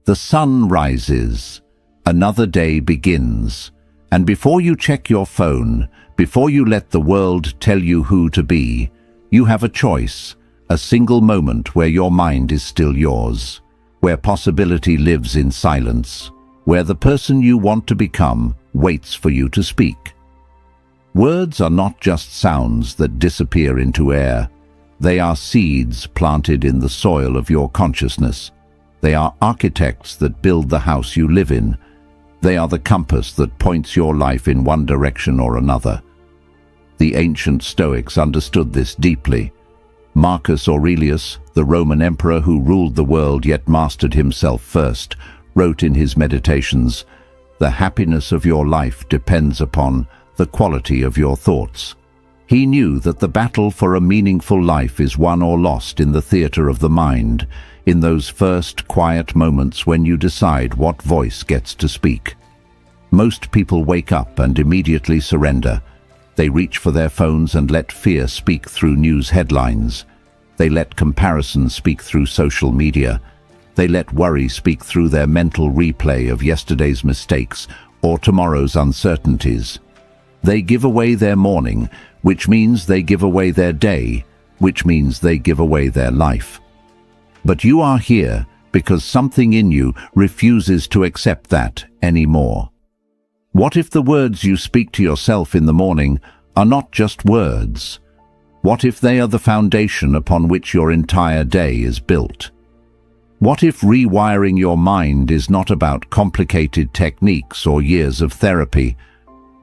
The sun rises, another day begins, and before you check your phone, before you let the world tell you who to be, you have a choice, a single moment where your mind is still yours, where possibility lives in silence, where the person you want to become waits for you to speak. Words are not just sounds that disappear into air. They are seeds planted in the soil of your consciousness. They are architects that build the house you live in. They are the compass that points your life in one direction or another. The ancient Stoics understood this deeply. Marcus Aurelius, the Roman emperor who ruled the world yet mastered himself first, wrote in his Meditations, "The happiness of your life depends upon the quality of your thoughts." He knew that the battle for a meaningful life is won or lost in the theater of the mind, in those first quiet moments when you decide what voice gets to speak. Most people wake up and immediately surrender. They reach for their phones and let fear speak through news headlines. They let comparison speak through social media. They let worry speak through their mental replay of yesterday's mistakes or tomorrow's uncertainties. They give away their morning, which means they give away their day, which means they give away their life. But you are here because something in you refuses to accept that anymore. What if the words you speak to yourself in the morning are not just words? What if they are the foundation upon which your entire day is built? What if rewiring your mind is not about complicated techniques or years of therapy,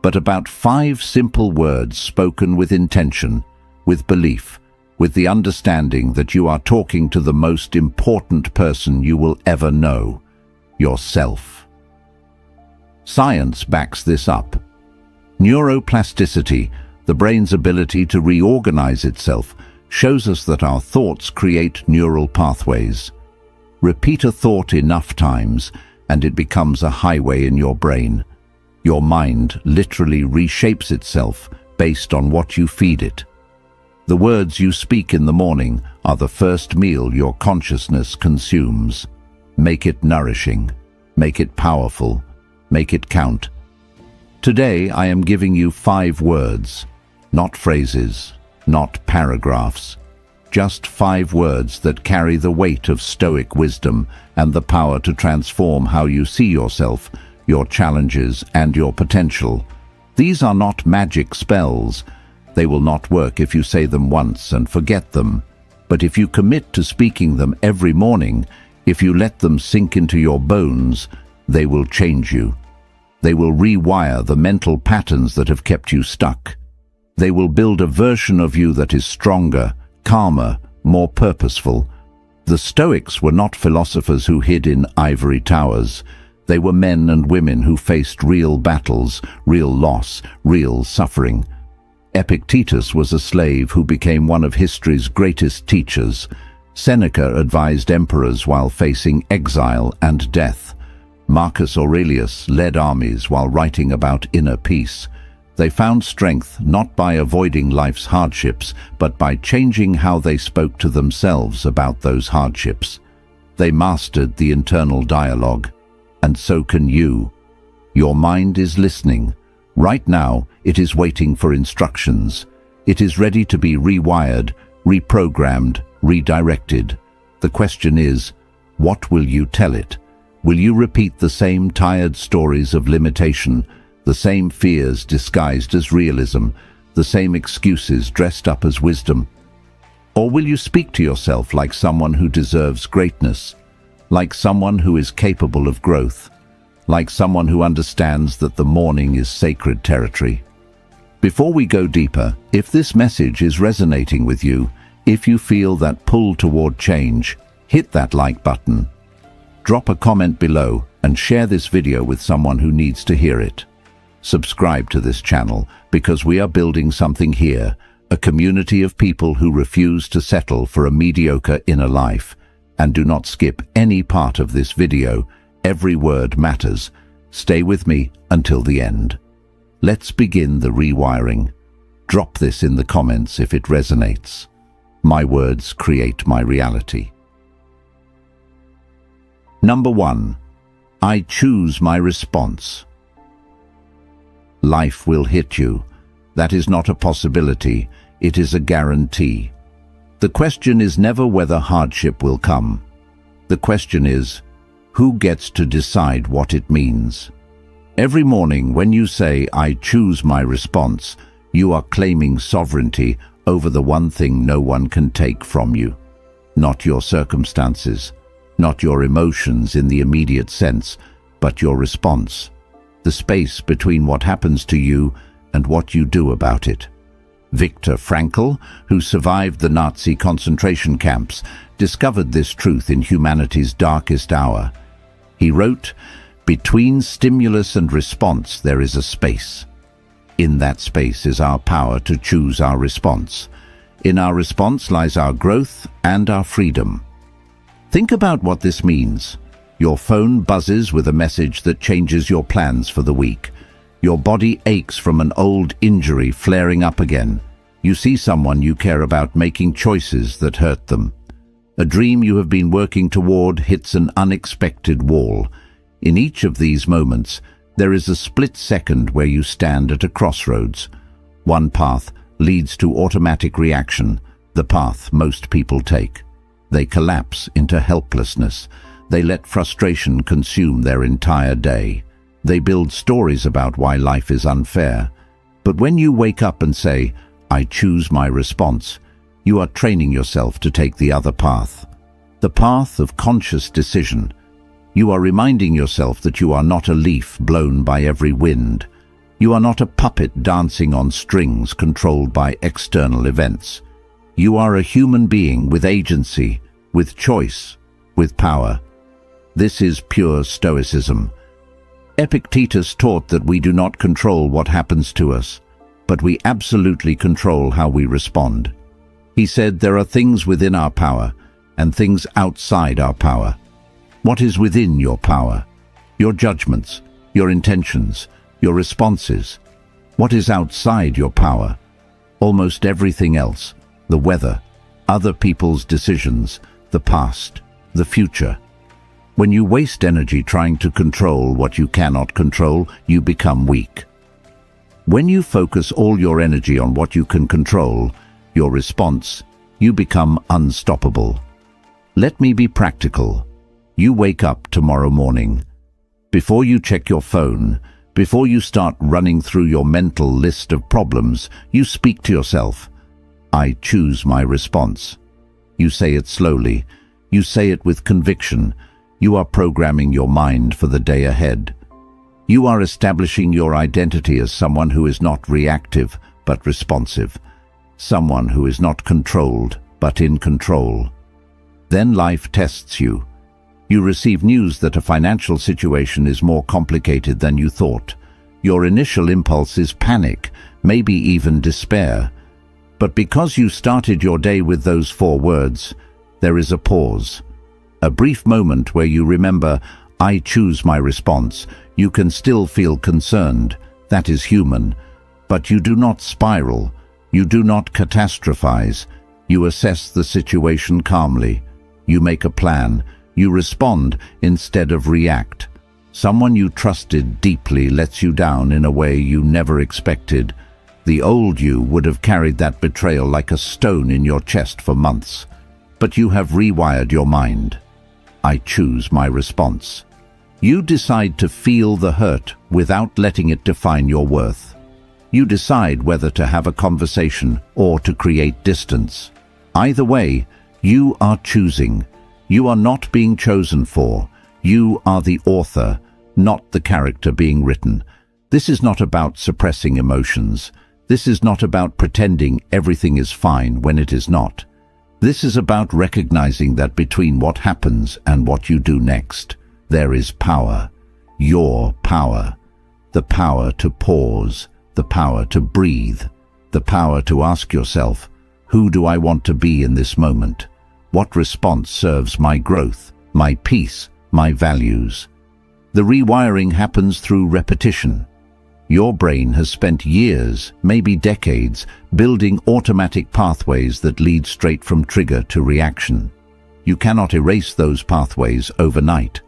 but about 5 simple words spoken with intention, with belief, with the understanding that you are talking to the most important person you will ever know, yourself? Science backs this up. Neuroplasticity, the brain's ability to reorganize itself, shows us that our thoughts create neural pathways. Repeat a thought enough times, and it becomes a highway in your brain. Your mind literally reshapes itself based on what you feed it. The words you speak in the morning are the first meal your consciousness consumes. Make it nourishing. Make it powerful. Make it count. Today I am giving you 5 words, not phrases, not paragraphs, just 5 words that carry the weight of Stoic wisdom and the power to transform how you see yourself, your challenges, and your potential. These are not magic spells. They will not work if you say them once and forget them. But if you commit to speaking them every morning, if you let them sink into your bones, they will change you. They will rewire the mental patterns that have kept you stuck. They will build a version of you that is stronger, calmer, more purposeful. The Stoics were not philosophers who hid in ivory towers. They were men and women who faced real battles, real loss, real suffering. Epictetus was a slave who became one of history's greatest teachers. Seneca advised emperors while facing exile and death. Marcus Aurelius led armies while writing about inner peace. They found strength not by avoiding life's hardships, but by changing how they spoke to themselves about those hardships. They mastered the internal dialogue, and so can you. Your mind is listening. Right now, it is waiting for instructions. It is ready to be rewired, reprogrammed, redirected. The question is, what will you tell it? Will you repeat the same tired stories of limitation, the same fears disguised as realism, the same excuses dressed up as wisdom? Or will you speak to yourself like someone who deserves greatness, like someone who is capable of growth, like someone who understands that the morning is sacred territory? Before we go deeper, if this message is resonating with you, if you feel that pull toward change, hit that like button. Drop a comment below and share this video with someone who needs to hear it. Subscribe to this channel because we are building something here, a community of people who refuse to settle for a mediocre inner life. And do not skip any part of this video. Every word matters. Stay with me until the end. Let's begin the rewiring. Drop this in the comments if it resonates. My words create my reality. Number 1. I choose my response. Life will hit you. That is not a possibility, it is a guarantee. The question is never whether hardship will come. The question is, who gets to decide what it means? Every morning when you say, I choose my response, you are claiming sovereignty over the one thing no one can take from you. Not your circumstances, not your emotions in the immediate sense, but your response. The space between what happens to you and what you do about it. Viktor Frankl, who survived the Nazi concentration camps, discovered this truth in humanity's darkest hour. He wrote, "Between stimulus and response there is a space. In that space is our power to choose our response. In our response lies our growth and our freedom." Think about what this means. Your phone buzzes with a message that changes your plans for the week. Your body aches from an old injury flaring up again. You see someone you care about making choices that hurt them. A dream you have been working toward hits an unexpected wall. In each of these moments, there is a split second where you stand at a crossroads. One path leads to automatic reaction, the path most people take. They collapse into helplessness. They let frustration consume their entire day. They build stories about why life is unfair. But when you wake up and say, I choose my response, you are training yourself to take the other path. The path of conscious decision. You are reminding yourself that you are not a leaf blown by every wind. You are not a puppet dancing on strings controlled by external events. You are a human being with agency, with choice, with power. This is pure Stoicism. Epictetus taught that we do not control what happens to us, but we absolutely control how we respond. He said there are things within our power and things outside our power. What is within your power? Your judgments, your intentions, your responses. What is outside your power? Almost everything else. The weather, other people's decisions, the past, the future. When you waste energy trying to control what you cannot control, you become weak. When you focus all your energy on what you can control, your response, you become unstoppable. Let me be practical. You wake up tomorrow morning. Before you check your phone, before you start running through your mental list of problems, you speak to yourself, I choose my response. You say it slowly. You say it with conviction. You are programming your mind for the day ahead. You are establishing your identity as someone who is not reactive but responsive. Someone who is not controlled but in control. Then life tests you. You receive news that a financial situation is more complicated than you thought. Your initial impulse is panic, maybe even despair. But because you started your day with those 4 words, there is a pause. A brief moment where you remember, I choose my response. You can still feel concerned. That is human. But you do not spiral. You do not catastrophize. You assess the situation calmly. You make a plan. You respond instead of react. Someone you trusted deeply lets you down in a way you never expected. The old you would have carried that betrayal like a stone in your chest for months. But you have rewired your mind. I choose my response. You decide to feel the hurt without letting it define your worth. You decide whether to have a conversation or to create distance. Either way, you are choosing. You are not being chosen for. You are the author, not the character being written. This is not about suppressing emotions. This is not about pretending everything is fine when it is not. This is about recognizing that between what happens and what you do next, there is power. Your power. The power to pause, the power to breathe, the power to ask yourself, who do I want to be in this moment? What response serves my growth, my peace, my values? The rewiring happens through repetition. Your brain has spent years, maybe decades, building automatic pathways that lead straight from trigger to reaction. You cannot erase those pathways overnight.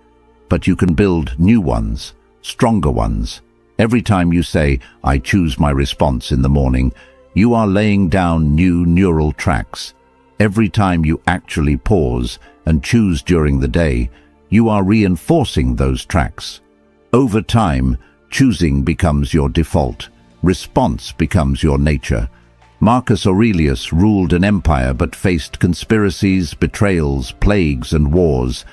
but you can build new ones, stronger ones. Every time you say, "I choose my response" in the morning, you are laying down new neural tracks. Every time you actually pause and choose during the day, you are reinforcing those tracks. Over time, choosing becomes your default. Response becomes your nature. Marcus Aurelius ruled an empire but faced conspiracies, betrayals, plagues, and wars.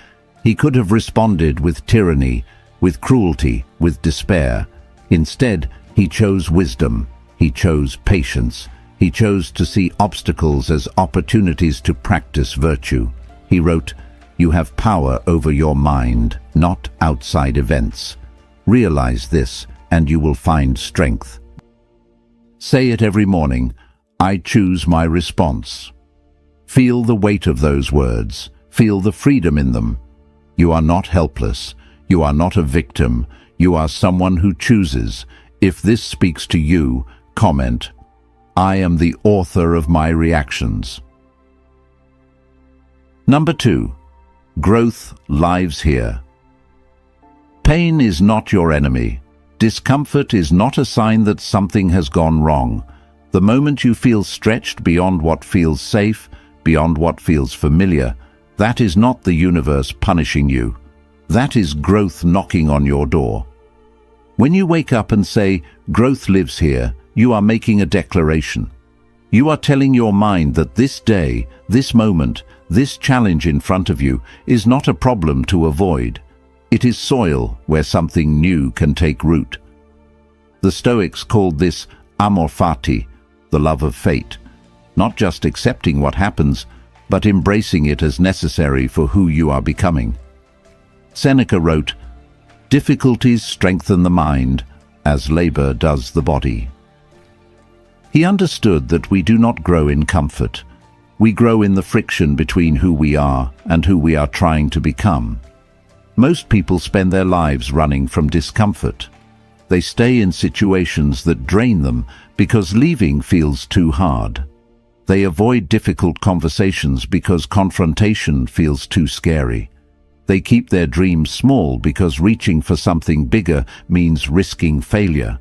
He could have responded with tyranny, with cruelty, with despair. Instead, he chose wisdom. He chose patience. He chose to see obstacles as opportunities to practice virtue. He wrote, "You have power over your mind, not outside events. Realize this, and you will find strength." Say it every morning, "I choose my response." Feel the weight of those words. Feel the freedom in them. You are not helpless. You are not a victim. You are someone who chooses. If this speaks to you, comment, "I am the author of my reactions." Number 2. Growth lives here. Pain is not your enemy. Discomfort is not a sign that something has gone wrong. The moment you feel stretched beyond what feels safe, beyond what feels familiar, that is not the universe punishing you. That is growth knocking on your door. When you wake up and say, "Growth lives here," you are making a declaration. You are telling your mind that this day, this moment, this challenge in front of you is not a problem to avoid. It is soil where something new can take root. The Stoics called this amor fati, the love of fate, not just accepting what happens, but embracing it as necessary for who you are becoming. Seneca wrote, "Difficulties strengthen the mind, as labor does the body." He understood that we do not grow in comfort. We grow in the friction between who we are and who we are trying to become. Most people spend their lives running from discomfort. They stay in situations that drain them because leaving feels too hard. They avoid difficult conversations because confrontation feels too scary. They keep their dreams small because reaching for something bigger means risking failure.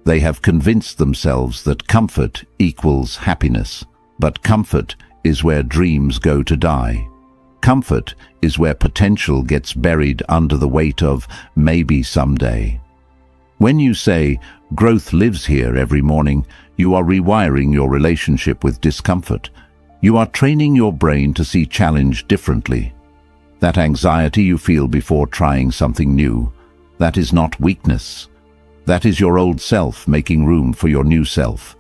They have convinced themselves that comfort equals happiness. But comfort is where dreams go to die. Comfort is where potential gets buried under the weight of maybe someday. When you say, "Growth lives here" every morning, you are rewiring your relationship with discomfort. You are training your brain to see challenge differently. That anxiety you feel before trying something new, that is not weakness. That is your old self making room for your new self.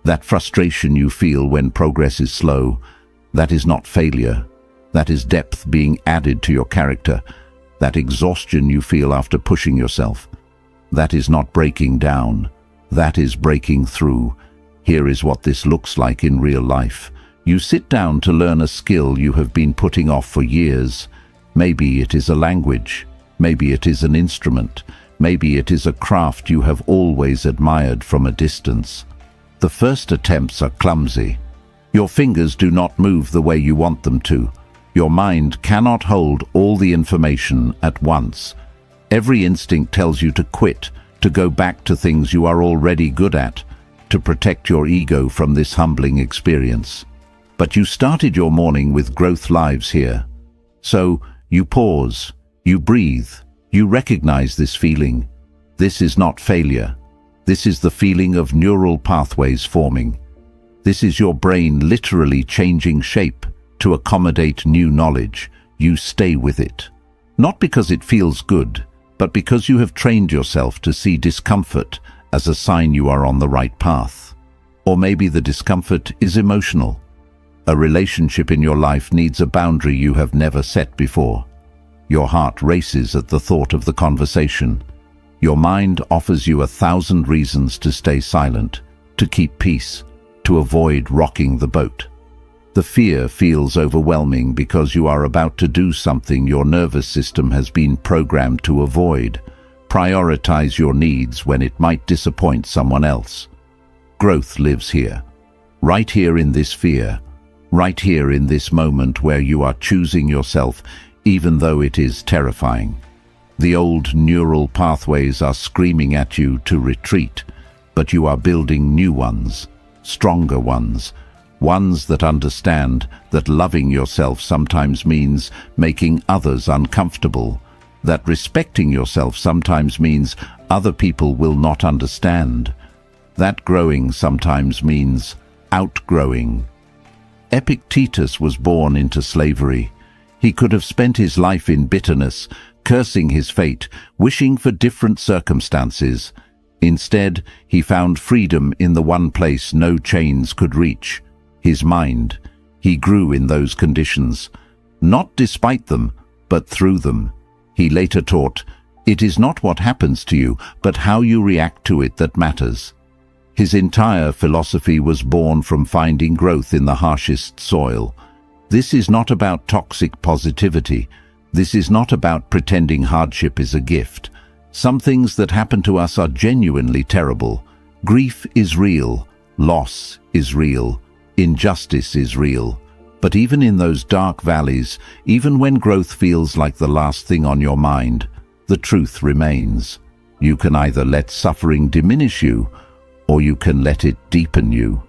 That frustration you feel when progress is slow, that is not failure. That is depth being added to your character. That exhaustion you feel after pushing yourself, that is not breaking down. That is breaking through. Here is what this looks like in real life. You sit down to learn a skill you have been putting off for years. Maybe it is a language. Maybe it is an instrument. Maybe it is a craft you have always admired from a distance. The first attempts are clumsy. Your fingers do not move the way you want them to. Your mind cannot hold all the information at once. Every instinct tells you to quit, to go back to things you are already good at, to protect your ego from this humbling experience. But you started your morning with growth lives here. So you pause, you breathe, you recognize this feeling. This is not failure. This is the feeling of neural pathways forming. This is your brain literally changing shape to accommodate new knowledge. You stay with it. Not because it feels good, but because you have trained yourself to see discomfort as a sign you are on the right path. Or maybe the discomfort is emotional. A relationship in your life needs a boundary you have never set before. Your heart races at the thought of the conversation. Your mind offers you 1,000 reasons to stay silent, to keep peace, to avoid rocking the boat. The fear feels overwhelming because you are about to do something your nervous system has been programmed to avoid. Prioritize your needs when it might disappoint someone else. Growth lives here. Right here in this fear. Right here in this moment where you are choosing yourself, even though it is terrifying. The old neural pathways are screaming at you to retreat, but you are building new ones, stronger ones, ones that understand that loving yourself sometimes means making others uncomfortable, that respecting yourself sometimes means other people will not understand, that growing sometimes means outgrowing. Epictetus was born into slavery. He could have spent his life in bitterness, cursing his fate, wishing for different circumstances. Instead, he found freedom in the one place no chains could reach, his mind. He grew in those conditions, not despite them, but through them. He later taught, "It is not what happens to you, but how you react to it that matters." His entire philosophy was born from finding growth in the harshest soil. This is not about toxic positivity. This is not about pretending hardship is a gift. Some things that happen to us are genuinely terrible. Grief is real. Loss is real. Injustice is real. But even in those dark valleys, even when growth feels like the last thing on your mind, the truth remains. You can either let suffering diminish you, or you can let it deepen you.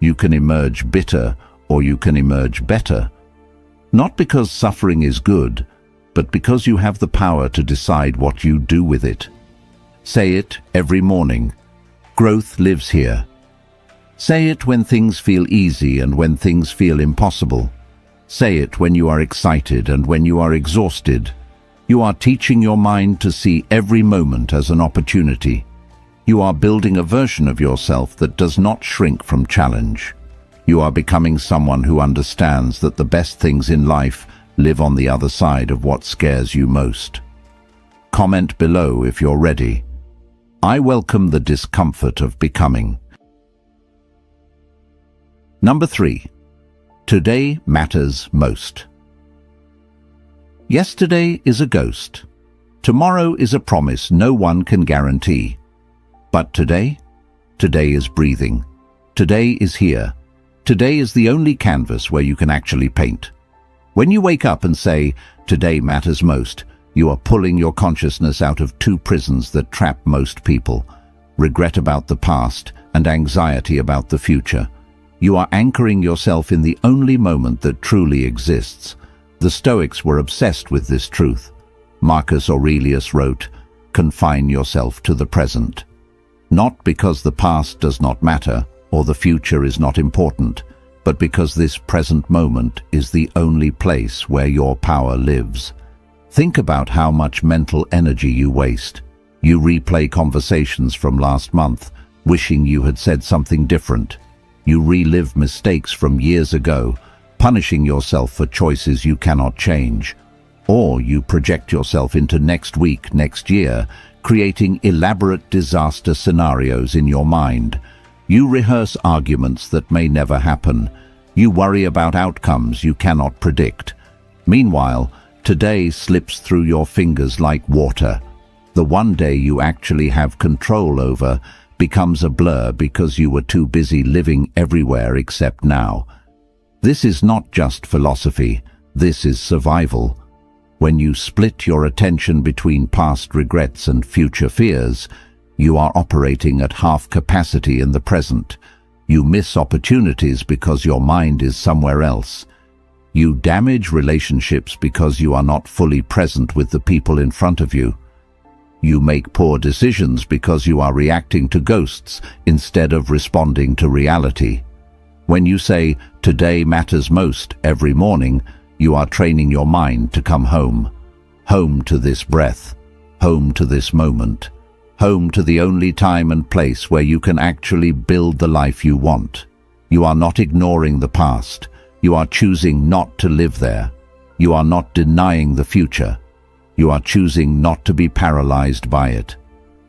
You can emerge bitter, or you can emerge better. Not because suffering is good, but because you have the power to decide what you do with it. Say it every morning. Growth lives here. Say it when things feel easy and when things feel impossible. Say it when you are excited and when you are exhausted. You are teaching your mind to see every moment as an opportunity. You are building a version of yourself that does not shrink from challenge. You are becoming someone who understands that the best things in life live on the other side of what scares you most. Comment below if you're ready. I welcome the discomfort of becoming. Number 3. Today matters most. Yesterday is a ghost. Tomorrow is a promise no one can guarantee. But today? Today is breathing. Today is here. Today is the only canvas where you can actually paint. When you wake up and say, "Today matters most," you are pulling your consciousness out of two prisons that trap most people: regret about the past and anxiety about the future. You are anchoring yourself in the only moment that truly exists. The Stoics were obsessed with this truth. Marcus Aurelius wrote, "Confine yourself to the present." Not because the past does not matter or the future is not important, but because this present moment is the only place where your power lives. Think about how much mental energy you waste. You replay conversations from last month, wishing you had said something different. You relive mistakes from years ago, punishing yourself for choices you cannot change. Or you project yourself into next week, next year, creating elaborate disaster scenarios in your mind. You rehearse arguments that may never happen. You worry about outcomes you cannot predict. Meanwhile, today slips through your fingers like water. The one day you actually have control over becomes a blur because you were too busy living everywhere except now. This is not just philosophy, this is survival. When you split your attention between past regrets and future fears, you are operating at half capacity in the present. You miss opportunities because your mind is somewhere else. You damage relationships because you are not fully present with the people in front of you. You make poor decisions because you are reacting to ghosts instead of responding to reality. When you say, "Today matters most," every morning, you are training your mind to come home. Home to this breath. Home to this moment. Home to the only time and place where you can actually build the life you want. You are not ignoring the past. You are choosing not to live there. You are not denying the future. You are choosing not to be paralyzed by it.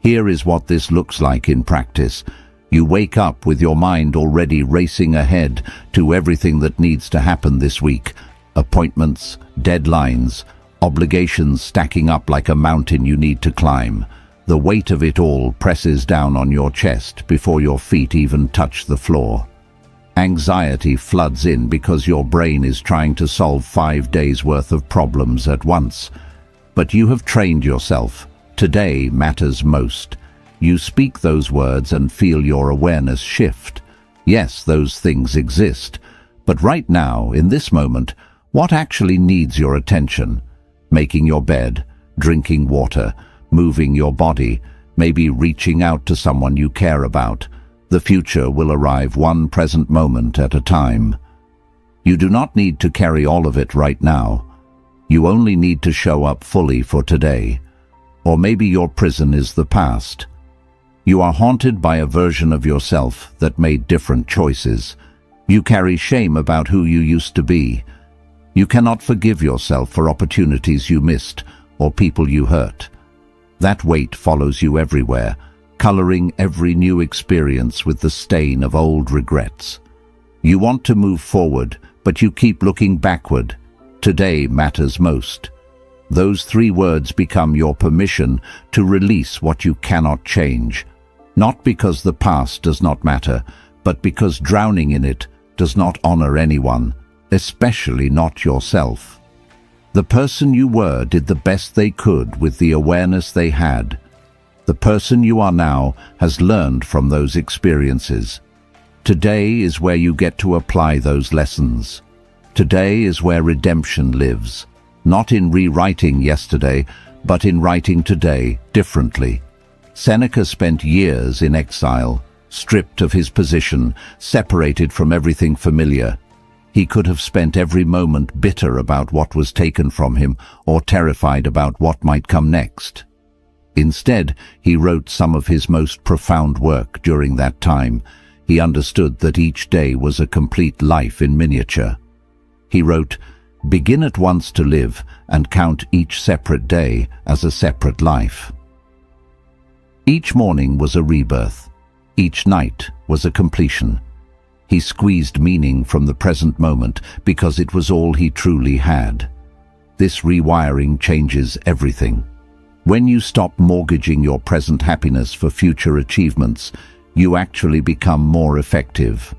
Here is what this looks like in practice. You wake up with your mind already racing ahead to everything that needs to happen this week. Appointments, deadlines, obligations stacking up like a mountain you need to climb. The weight of it all presses down on your chest before your feet even touch the floor. Anxiety floods in because your brain is trying to solve 5 days' worth of problems at once. But you have trained yourself. Today matters most. You speak those words and feel your awareness shift. Yes, those things exist. But right now, in this moment, what actually needs your attention? Making your bed, drinking water, moving your body, maybe reaching out to someone you care about. The future will arrive one present moment at a time. You do not need to carry all of it right now. You only need to show up fully for today. Or maybe your prison is the past. You are haunted by a version of yourself that made different choices. You carry shame about who you used to be. You cannot forgive yourself for opportunities you missed or people you hurt. That weight follows you everywhere, coloring every new experience with the stain of old regrets. You want to move forward, but you keep looking backward. Today matters most. Those 3 words become your permission to release what you cannot change. Not because the past does not matter, but because drowning in it does not honor anyone, especially not yourself. The person you were did the best they could with the awareness they had. The person you are now has learned from those experiences. Today is where you get to apply those lessons. Today is where redemption lives, not in rewriting yesterday, but in writing today differently. Seneca spent years in exile, stripped of his position, separated from everything familiar. He could have spent every moment bitter about what was taken from him or terrified about what might come next. Instead, he wrote some of his most profound work during that time. He understood that each day was a complete life in miniature. He wrote, "Begin at once to live and count each separate day as a separate life." Each morning was a rebirth. Each night was a completion. He squeezed meaning from the present moment because it was all he truly had. This rewiring changes everything. When you stop mortgaging your present happiness for future achievements, you actually become more effective.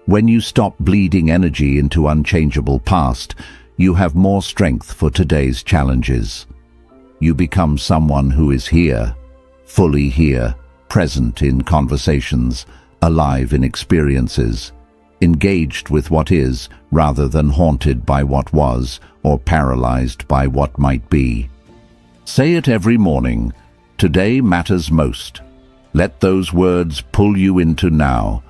When you stop bleeding energy into unchangeable past, you have more strength for today's challenges. You become someone who is here, fully here, present in conversations, alive in experiences, engaged with what is rather than haunted by what was or paralyzed by what might be. Say it every morning. Today matters most. Let those words pull you into now.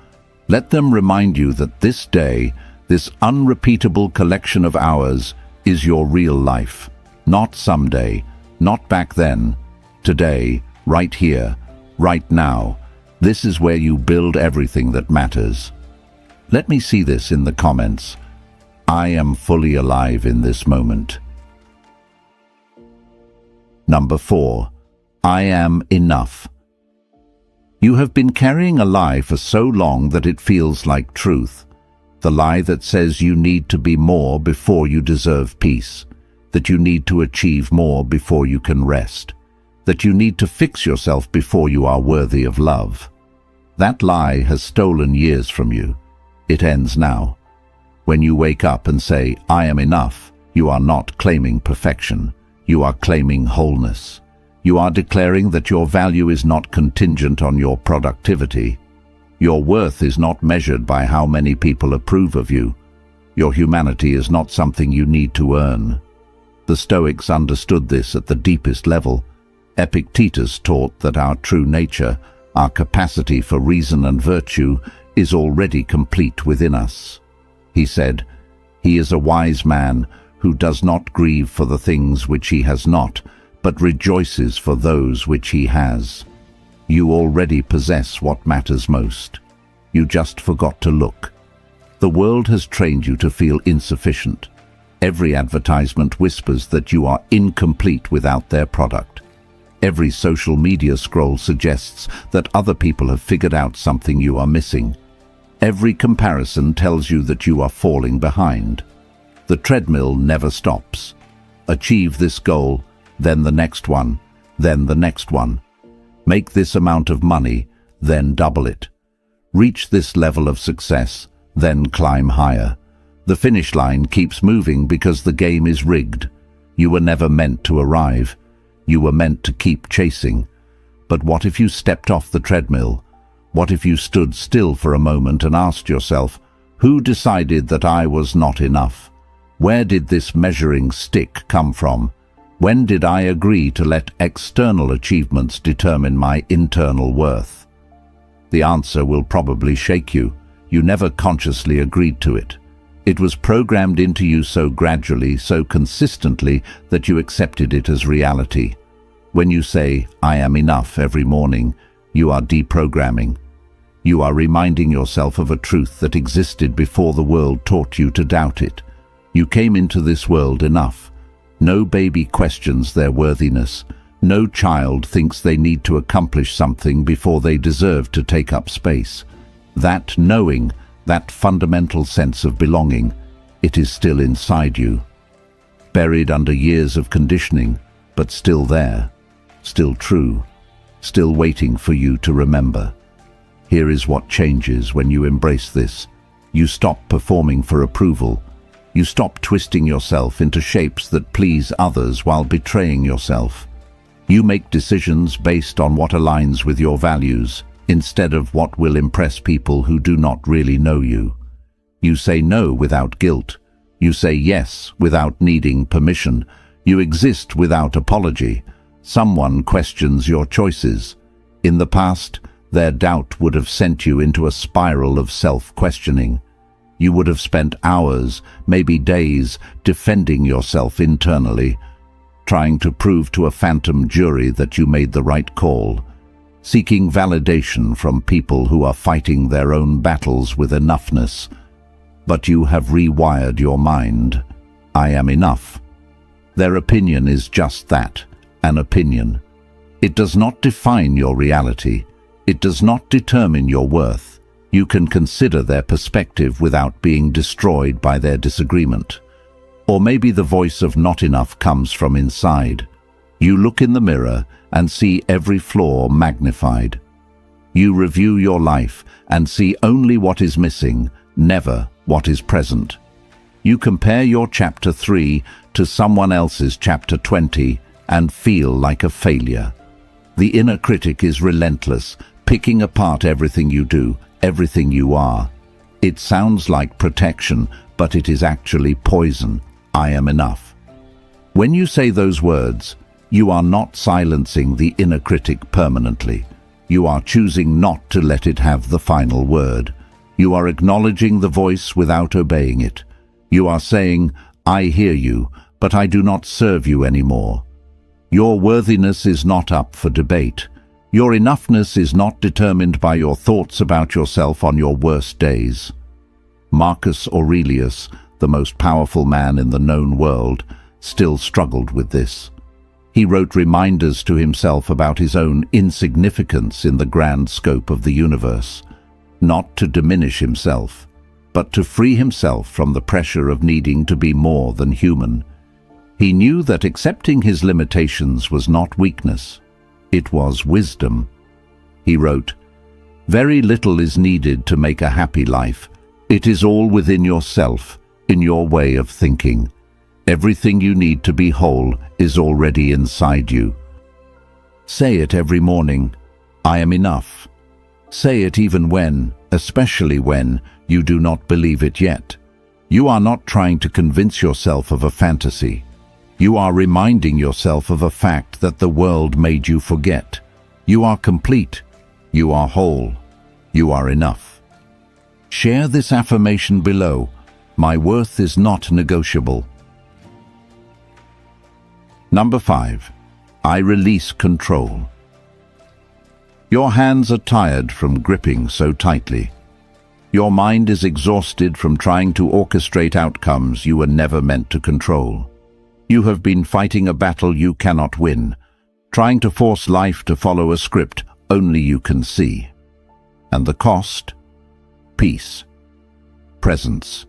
Let them remind you that this day, this unrepeatable collection of hours, is your real life. Not someday, not back then. Today, right here, right now. This is where you build everything that matters. Let me see this in the comments. I am fully alive in this moment. Number 4. I am enough. You have been carrying a lie for so long that it feels like truth. The lie that says you need to be more before you deserve peace, that you need to achieve more before you can rest, that you need to fix yourself before you are worthy of love. That lie has stolen years from you. It ends now. When you wake up and say, I am enough, you are not claiming perfection. You are claiming wholeness. You are declaring that your value is not contingent on your productivity. Your worth is not measured by how many people approve of you. Your humanity is not something you need to earn. The Stoics understood this at the deepest level. Epictetus taught that our true nature, our capacity for reason and virtue, is already complete within us. He said, "He is a wise man who does not grieve for the things which he has not, but rejoices for those which he has." You already possess what matters most. You just forgot to look. The world has trained you to feel insufficient. Every advertisement whispers that you are incomplete without their product. Every social media scroll suggests that other people have figured out something you are missing. Every comparison tells you that you are falling behind. The treadmill never stops. Achieve this goal, then the next one, then the next one. Make this amount of money, then double it. Reach this level of success, then climb higher. The finish line keeps moving because the game is rigged. You were never meant to arrive. You were meant to keep chasing. But what if you stepped off the treadmill? What if you stood still for a moment and asked yourself, who decided that I was not enough? Where did this measuring stick come from? When did I agree to let external achievements determine my internal worth? The answer will probably shake you. You never consciously agreed to it. It was programmed into you so gradually, so consistently, that you accepted it as reality. When you say, I am enough every morning, you are deprogramming. You are reminding yourself of a truth that existed before the world taught you to doubt it. You came into this world enough. No baby questions their worthiness. No child thinks they need to accomplish something before they deserve to take up space. That knowing, that fundamental sense of belonging, it is still inside you. Buried under years of conditioning, but still there, still true, still waiting for you to remember. Here is what changes when you embrace this. You stop performing for approval. You stop twisting yourself into shapes that please others while betraying yourself. You make decisions based on what aligns with your values, instead of what will impress people who do not really know you. You say no without guilt. You say yes without needing permission. You exist without apology. Someone questions your choices. In the past, their doubt would have sent you into a spiral of self-questioning. You would have spent hours, maybe days, defending yourself internally, trying to prove to a phantom jury that you made the right call, seeking validation from people who are fighting their own battles with enoughness. But you have rewired your mind. I am enough. Their opinion is just that, an opinion. It does not define your reality. It does not determine your worth. You can consider their perspective without being destroyed by their disagreement. Or maybe the voice of not enough comes from inside. You look in the mirror and see every flaw magnified. You review your life and see only what is missing, never what is present. You compare your chapter 3 to someone else's chapter 20 and feel like a failure. The inner critic is relentless, picking apart everything you do, everything you are. It sounds like protection, but it is actually poison. I am enough. When you say those words, you are not silencing the inner critic permanently. You are choosing not to let it have the final word. You are acknowledging the voice without obeying it. You are saying, I hear you, but I do not serve you anymore. Your worthiness is not up for debate. Your enoughness is not determined by your thoughts about yourself on your worst days. Marcus Aurelius, the most powerful man in the known world, still struggled with this. He wrote reminders to himself about his own insignificance in the grand scope of the universe, not to diminish himself, but to free himself from the pressure of needing to be more than human. He knew that accepting his limitations was not weakness. It was wisdom. He wrote, "Very little is needed to make a happy life. It is all within yourself, in your way of thinking. Everything you need to be whole is already inside you." Say it every morning, I am enough. Say it even when, especially when, you do not believe it yet. You are not trying to convince yourself of a fantasy. You are reminding yourself of a fact that the world made you forget. You are complete. You are whole. You are enough. Share this affirmation below. My worth is not negotiable. Number 5. I release control. Your hands are tired from gripping so tightly. Your mind is exhausted from trying to orchestrate outcomes you were never meant to control. You have been fighting a battle you cannot win, trying to force life to follow a script only you can see. And the cost? Peace. Presence.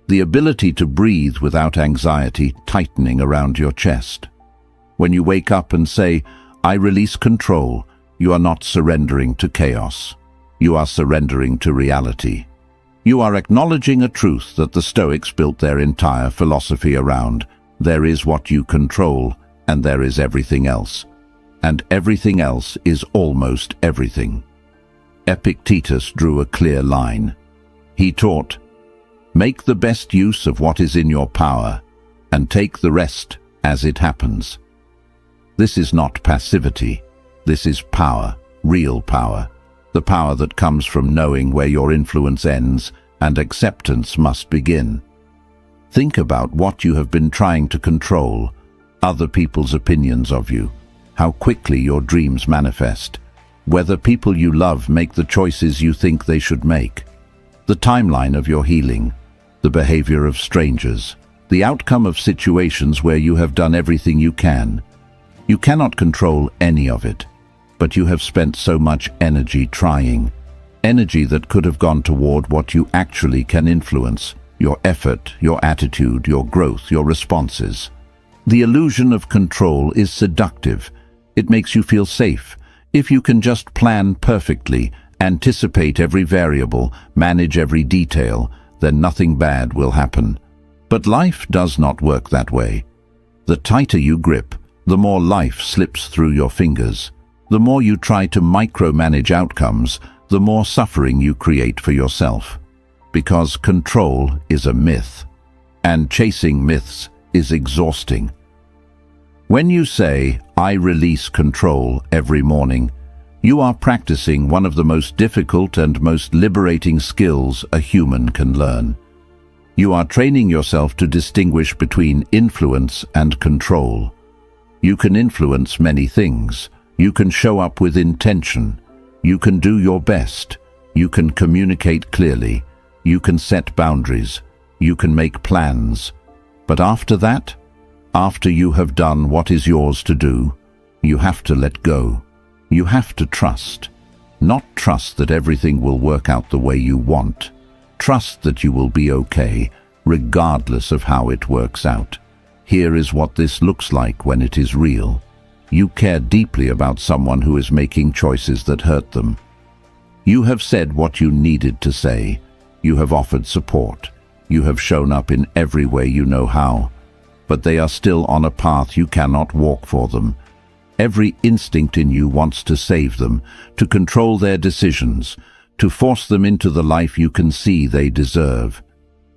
The ability to breathe without anxiety tightening around your chest. When you wake up and say, I release control, you are not surrendering to chaos. You are surrendering to reality. You are acknowledging a truth that the Stoics built their entire philosophy around, There is what you control, and there is everything else. And everything else is almost everything. Epictetus drew a clear line. He taught, "Make the best use of what is in your power, and take the rest as it happens." This is not passivity. This is power, real power. The power that comes from knowing where your influence ends and acceptance must begin. Think about what you have been trying to control, other people's opinions of you, how quickly your dreams manifest, whether people you love make the choices you think they should make, the timeline of your healing, the behavior of strangers, the outcome of situations where you have done everything you can. You cannot control any of it, but you have spent so much energy trying, energy that could have gone toward what you actually can influence, your effort, your attitude, your growth, your responses. The illusion of control is seductive. It makes you feel safe. If you can just plan perfectly, anticipate every variable, manage every detail, then nothing bad will happen. But life does not work that way. The tighter you grip, the more life slips through your fingers. The more you try to micromanage outcomes, the more suffering you create for yourself. Because control is a myth, and chasing myths is exhausting. When you say, "I release control" every morning, you are practicing one of the most difficult and most liberating skills a human can learn. You are training yourself to distinguish between influence and control. You can influence many things. You can show up with intention. You can do your best. You can communicate clearly. You can set boundaries. You can make plans. But after that, after you have done what is yours to do, you have to let go. You have to trust. Not trust that everything will work out the way you want. Trust that you will be okay, regardless of how it works out. Here is what this looks like when it is real. You care deeply about someone who is making choices that hurt them. You have said what you needed to say. You have offered support. You have shown up in every way you know how. But they are still on a path you cannot walk for them. Every instinct in you wants to save them, to control their decisions, to force them into the life you can see they deserve.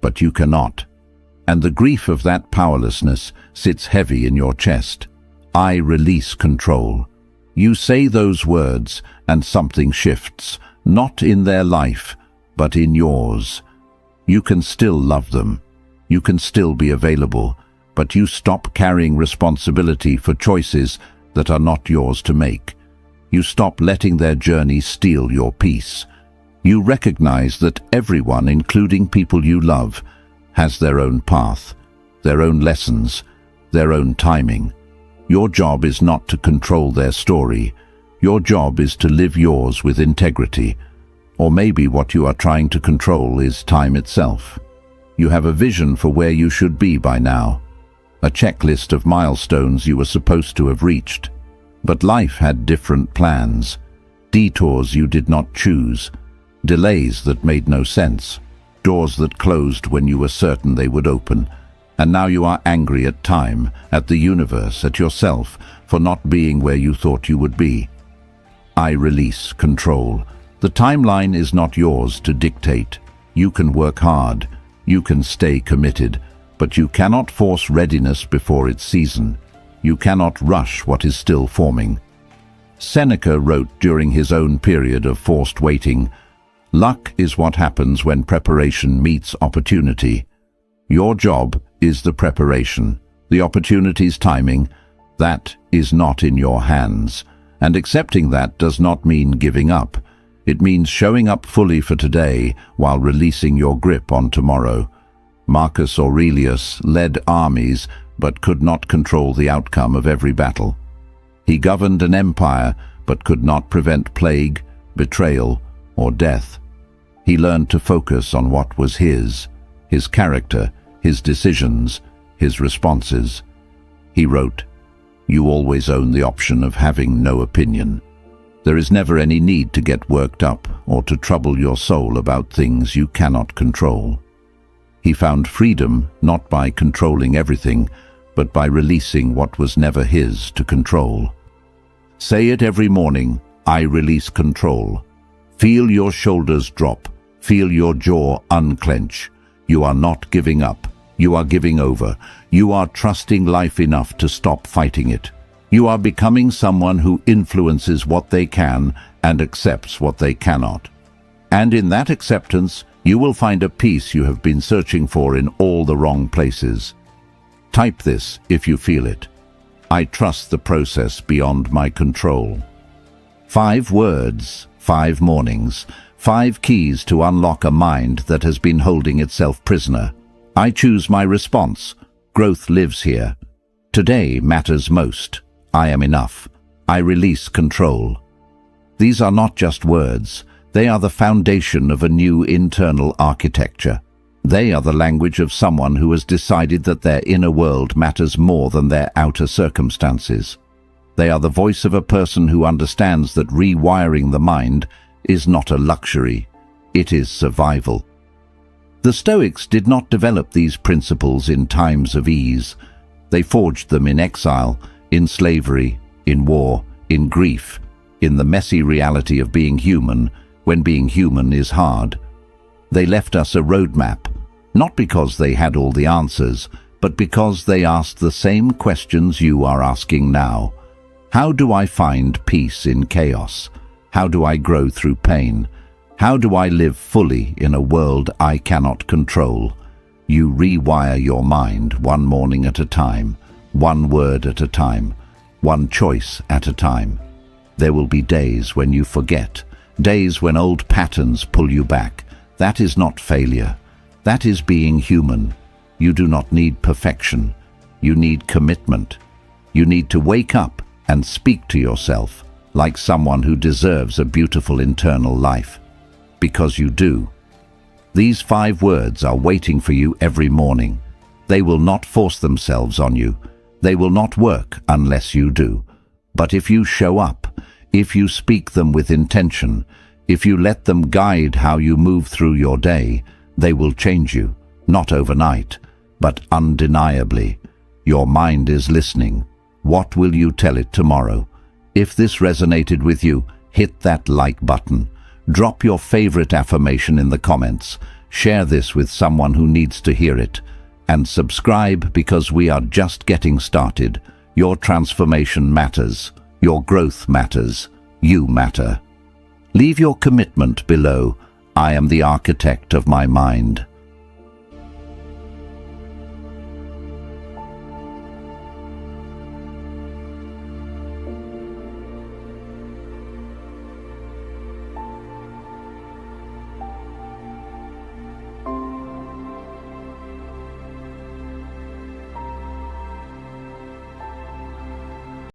But you cannot. And the grief of that powerlessness sits heavy in your chest. I release control. You say those words and something shifts, not in their life, but in yours. You can still love them. You can still be available, but you stop carrying responsibility for choices that are not yours to make. You stop letting their journey steal your peace. You recognize that everyone, including people you love, has their own path, their own lessons, their own timing. Your job is not to control their story. Your job is to live yours with integrity. Or maybe what you are trying to control is time itself. You have a vision for where you should be by now, a checklist of milestones you were supposed to have reached. But life had different plans, detours you did not choose, delays that made no sense, doors that closed when you were certain they would open. And now you are angry at time, at the universe, at yourself, for not being where you thought you would be. I release control. The timeline is not yours to dictate. You can work hard, you can stay committed, but you cannot force readiness before its season. You cannot rush what is still forming. Seneca wrote during his own period of forced waiting, "Luck is what happens when preparation meets opportunity." Your job is the preparation. The opportunity's timing, that is not in your hands. And accepting that does not mean giving up. It means showing up fully for today while releasing your grip on tomorrow. Marcus Aurelius led armies but could not control the outcome of every battle. He governed an empire but could not prevent plague, betrayal, or death. He learned to focus on what was his character, his decisions, his responses. He wrote, "You always own the option of having no opinion. There is never any need to get worked up or to trouble your soul about things you cannot control." He found freedom not by controlling everything, but by releasing what was never his to control. Say it every morning, I release control. Feel your shoulders drop. Feel your jaw unclench. You are not giving up. You are giving over. You are trusting life enough to stop fighting it. You are becoming someone who influences what they can and accepts what they cannot. And in that acceptance, you will find a peace you have been searching for in all the wrong places. Type this if you feel it. I trust the process beyond my control. 5 words, 5 mornings, 5 keys to unlock a mind that has been holding itself prisoner. I choose my response. Growth lives here. Today matters most. I am enough. I release control. These are not just words. They are the foundation of a new internal architecture. They are the language of someone who has decided that their inner world matters more than their outer circumstances. They are the voice of a person who understands that rewiring the mind is not a luxury. It is survival. The Stoics did not develop these principles in times of ease. They forged them in exile, in slavery, in war, in grief, in the messy reality of being human, when being human is hard. They left us a roadmap, not because they had all the answers, but because they asked the same questions you are asking now. How do I find peace in chaos? How do I grow through pain? How do I live fully in a world I cannot control? You rewire your mind one morning at a time, one word at a time, one choice at a time. There will be days when you forget, days when old patterns pull you back. That is not failure. That is being human. You do not need perfection. You need commitment. You need to wake up and speak to yourself like someone who deserves a beautiful internal life. Because you do. These 5 words are waiting for you every morning. They will not force themselves on you. They will not work unless you do. But if you show up, if you speak them with intention, if you let them guide how you move through your day, they will change you, not overnight, but undeniably. Your mind is listening. What will you tell it tomorrow? If this resonated with you, hit that like button. Drop your favorite affirmation in the comments. Share this with someone who needs to hear it. And subscribe, because we are just getting started. Your transformation matters. Your growth matters. You matter. Leave your commitment below. I am the architect of my mind.